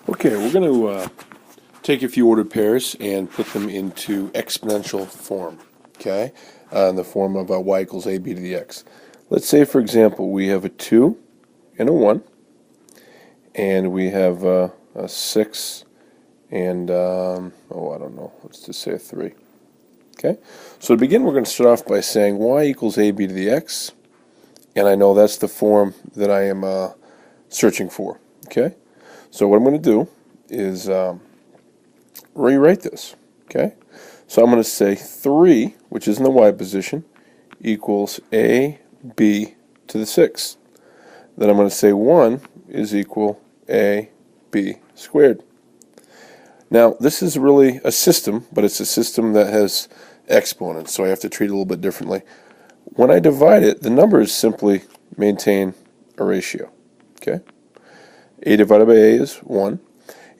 Okay, we're going to take a few ordered pairs and put them into exponential form, okay, in the form of y equals ab to the x. Let's say, for example, we have a 2 and a 1, and we have a 6 and, I don't know, let's just say a 3. Okay, so to begin, we're going to start off by saying y equals ab to the x, and I know that's the form that I am searching for, okay? So what I'm going to do is rewrite this, okay? So I'm going to say 3, which is in the y position, equals ab to the 6th. Then I'm going to say 1 is equal ab squared. Now, this is really a system, but it's a system that has exponents, so I have to treat it a little bit differently. When I divide it, the numbers simply maintain a ratio, okay? A divided by a is 1.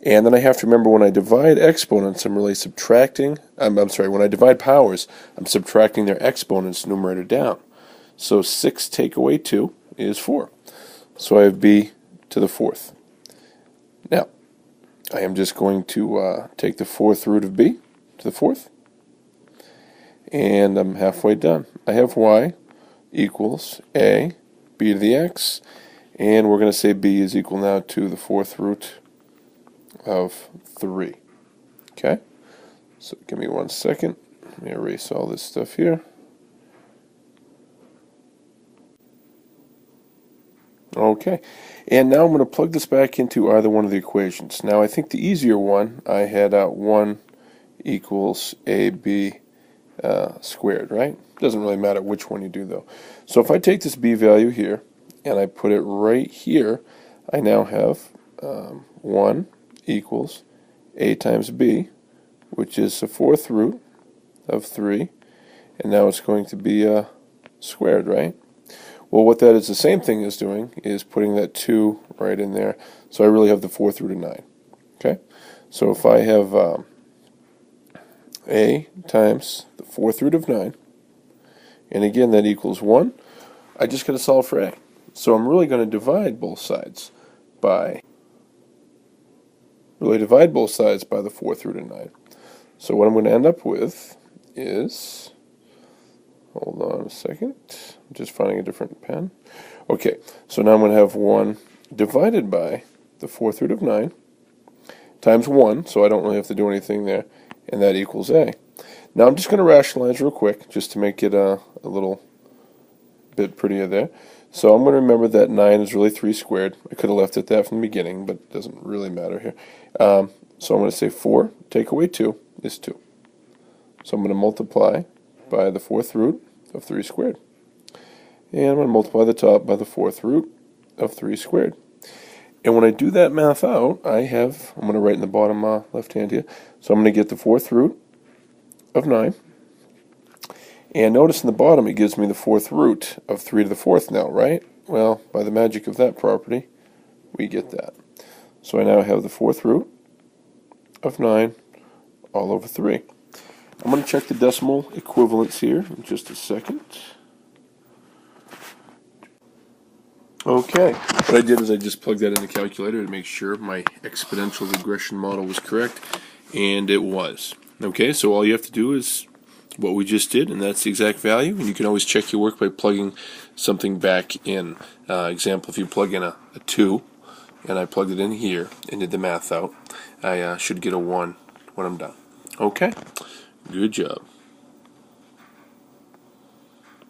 And then I have to remember when I divide exponents, I'm really subtracting, when I divide powers, I'm subtracting their exponents numerator down. So 6 take away 2 is 4. So I have b to the 4th. Now, I am just going to take the 4th root of b to the 4th. And I'm halfway done. I have y equals a, b to the x, and we're going to say b is equal now to the 4th root of 3. Okay? So give me 1 second. Let me erase all this stuff here. Okay, and now I'm going to plug this back into either one of the equations. Now I think the easier one, I had 1 equals ab squared, right? Doesn't really matter which one you do though. So if I take this b value here and I put it right here, I now have 1 equals a times b, which is the 4th root of 3, and now it's going to be squared, right? Well, what that is the same thing as doing is putting that 2 right in there, so I really have the 4th root of 9. Okay, so if I have a times the 4th root of 9, and again that equals 1, I just got to solve for a. So I'm really going to divide both sides by the 4th root of 9. So what I'm going to end up with is, hold on a second, I'm just finding a different pen. Okay, so now I'm going to have 1 divided by the 4th root of 9 times 1, so I don't really have to do anything there, and that equals a. Now I'm just going to rationalize real quick, just to make it a little bit prettier there. So I'm going to remember that 9 is really 3 squared. I could have left it that from the beginning, but it doesn't really matter here. So I'm going to say 4 take away 2 is 2. So I'm going to multiply by the 4th root of 3 squared. And I'm going to multiply the top by the 4th root of 3 squared. And when I do that math out, I'm going to write in the bottom left hand here, so I'm going to get the 4th root of 9. And notice in the bottom it gives me the 4th root of 3 to the 4th now, right? Well, by the magic of that property, we get that. So I now have the 4th root of 9 all over 3. I'm going to check the decimal equivalents here in just a second. Okay, what I did is I just plugged that in the calculator to make sure my exponential regression model was correct, and it was. Okay, so all you have to do is what we just did, and that's the exact value, and you can always check your work by plugging something back in. Example, if you plug in a 2, and I plugged it in here and did the math out, I should get a 1 when I'm done. Okay, good job.